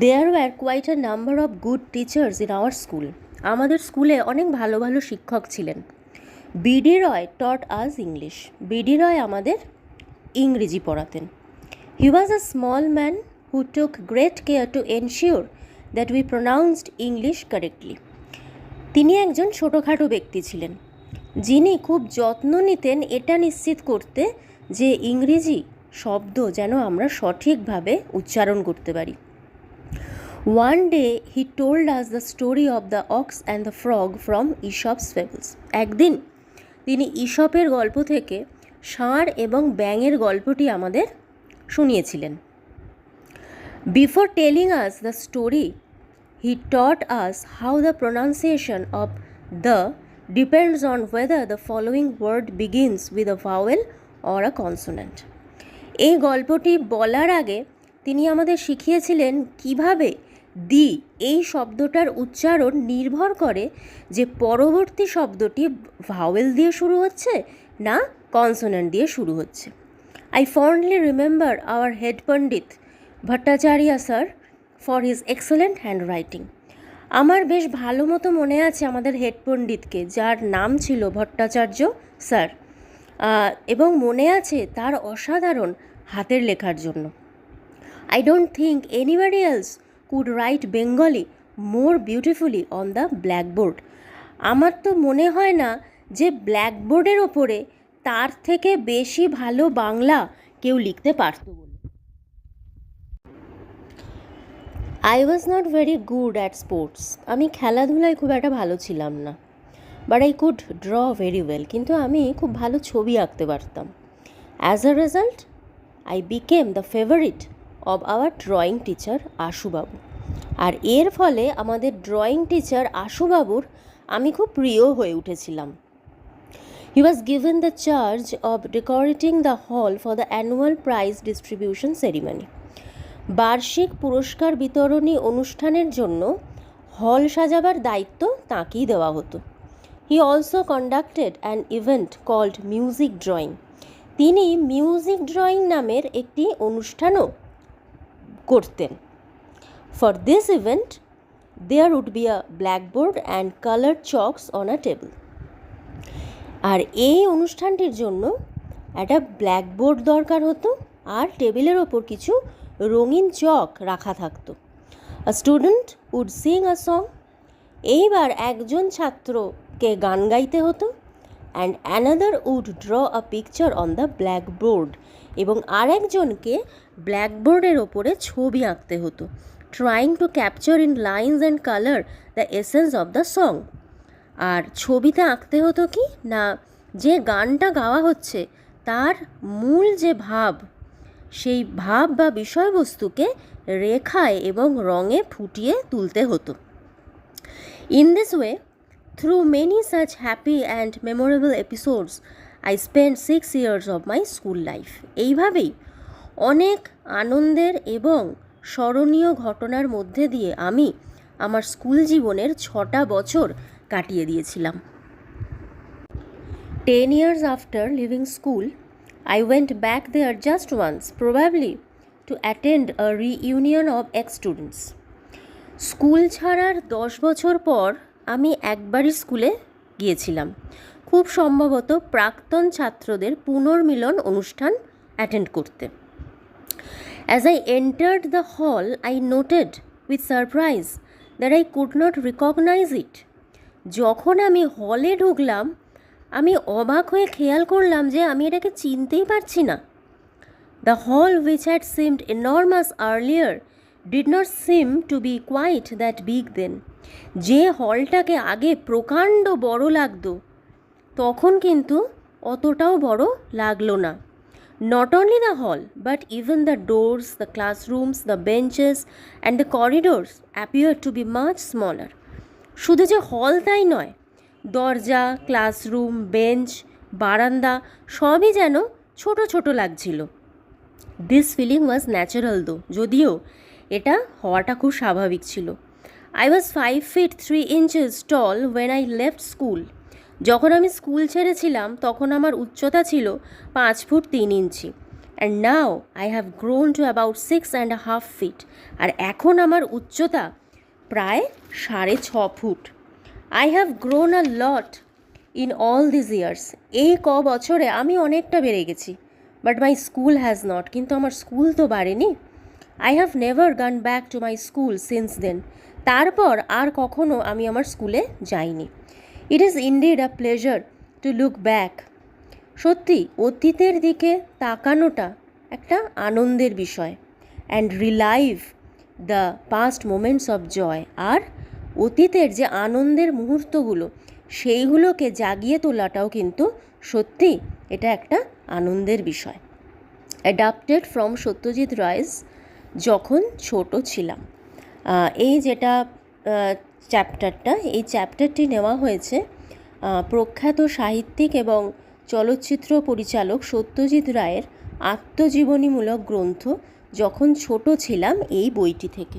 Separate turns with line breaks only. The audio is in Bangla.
There were quite a number of good teachers in our school. আমাদের স্কুলে অনেক ভালো ভালো শিক্ষক ছিলেন। বিডি রয় taught us English. বিডি রয় আমাদের ইংরেজি পড়াতেন। He was a small man who took great care to ensure that we pronounced English correctly. তিনি একজন ছোটোখাটো ব্যক্তি ছিলেন, যিনি খুব যত্ন নিতেন এটা নিশ্চিত করতে যে ইংরেজি শব্দ যেন আমরা সঠিকভাবে উচ্চারণ করতে পারি। One day he told us the story of the ox and the frog from Aesop's fables. একদিন তিনি ঈশপের গল্প থেকে ষাঁড় এবং ব্যাঙের গল্পটি আমাদের শুনিয়েছিলেন। Before telling us the story, he taught us how the pronunciation of the depends on whether the following word begins with a vowel or a consonant. এই গল্পটি বলার আগে তিনি আমাদের শিখিয়েছিলেন কিভাবে দি এই শব্দটার উচ্চারণ নির্ভর করে যে পরবর্তী শব্দটি ভাওয়েল দিয়ে শুরু হচ্ছে না কনসোনেন্ট দিয়ে শুরু হচ্ছে। I fondly remember our head pandit Bhattacharya sir for his excellent handwriting. আমার বেশ ভালো মতো মনে আছে আমাদের হেড পণ্ডিতকে, যার নাম ছিল ভট্টাচার্য স্যার, এবং মনে আছে তার অসাধারণ হাতের লেখার জন্য। I don't think anybody else could write Bengali more beautifully on the blackboard. আমার তো মনে হয় না যে ব্ল্যাকবোর্ডের ওপরে তার থেকে বেশি ভালো বাংলা কেউ লিখতে পারত বলে। I was not very good at sports. আমি খেলাধুলায় খুব একটা ভালো ছিলাম না। But I could draw very well. কিন্তু আমি খুব ভালো ছবি আঁকতে পারতাম। As a result, I became the favorite of our drawing teacher আশুবাবু। আর এর ফলে আমাদের ড্রয়িং টিচার আশুবাবুর আমি খুব প্রিয় হয়ে উঠেছিলাম। He was given the charge of decorating the hall for the annual prize distribution ceremony. বার্ষিক পুরস্কার বিতরণী অনুষ্ঠানের জন্য হল সাজাবার দায়িত্ব তাঁকেই দেওয়া হতো। He also conducted an event called music drawing. তিনি মিউজিক ড্রয়িং নামের একটি অনুষ্ঠানও করতেন। For this event, there would be a blackboard and colored chalks on a table. আর এই অনুষ্ঠানটির জন্য একটা ব্ল্যাকবোর্ড দরকার হতো আর টেবিলের ওপর কিছু রঙিন চক রাখা থাকতো। A student would sing a song. এইবার একজন ছাত্রকে গান গাইতে হতো, and another would draw a picture on the blackboard. এবং আরেকজনকে ব্ল্যাকবোর্ডের ওপরে ছবি আঁকতে হতো, trying to capture in lines and color the essence of the song. আর ছবিতে আঁকতে হতো কি না, যে গানটা গাওয়া হচ্ছে তার মূল যে ভাব, সেই ভাব বা বিষয়বস্তুকে রেখায় এবং রঙে ফুটিয়ে তুলতে হতো। In this way, through many such happy and memorable episodes, I spent 6 years of my school life. এইভাবেই অনেক আনন্দের এবং স্মরণীয় ঘটনার মধ্যে দিয়ে আমি আমার স্কুল জীবনের 6টা বছর কাটিয়ে দিয়েছিলাম। 10 years after leaving school, I went back there just once, probably to attend a reunion of ex-students. School ছাড়ার 10 বছর পর আমি একবারই স্কুলে গিয়েছিলাম, খুব সম্ভবত প্রাক্তন ছাত্রদের পুনর্মিলন অনুষ্ঠান অ্যাটেন্ড করতে। As I entered the hall, I noted with surprise that I could not recognize it. যখন আমি হলে ঢুকলাম, আমি অবাক হয়ে খেয়াল করলাম যে আমি এটাকে চিনতেই পারছি না। The hall, which had seemed enormous earlier, did not seem to be quite that big then. যে হলটাকে আগে প্রকাণ্ড বড় লাগতো, তখন কিন্তু অতটাও বড় লাগলো না। Not only the hall, but even the doors, the classrooms, the benches and the corridors appeared to be much smaller. শুধু যে হল তাই নয়, দরজা, ক্লাসরুম, বেঞ্চ, বারান্দা সবই যেন ছোট ছোট লাগছিল। This feeling was natural though, যদিও এটা হওয়াটা খুব স্বাভাবিক ছিল। I was 5 feet 3 inches tall when I left school. যখন আমি স্কুল ছেড়েছিলাম তখন আমার উচ্চতা ছিল 5 ফুট 3 ইঞ্চি, and now I have grown to about 6.5 feet. আর এখন আমার উচ্চতা প্রায় 6.5 ফুট। I have grown a lot in all this years. এই বছরে আমি অনেকটা বেড়ে গেছি, but my school has not. কিন্তু আমার স্কুল তো বাড়েনি। I have never gone back to my school since then. তারপর আর কখনো আমি আমার স্কুলে যাইনি। It is indeed a pleasure to look back. সত্যি অতীতের দিকে তাকানোটা একটা আনন্দের বিষয়। And relive the past moments of joy. আর অতীতের যে আনন্দের মুহূর্তগুলো সেইগুলোকে জাগিয়ে তোলাটাও কিন্তু সত্যি এটা একটা আনন্দের বিষয়। অ্যাডাপ্টেড ফ্রম সত্যজিৎ রায়স যখন ছোট ছিলাম। এই যেটা চ্যাপ্টারটা, এই চ্যাপ্টারটি নেওয়া হয়েছে প্রখ্যাত সাহিত্যিক এবং চলচ্চিত্র পরিচালক সত্যজিৎ রায়ের আত্মজীবনীমূলক গ্রন্থ যখন ছোট ছিলাম এই বইটি থেকে।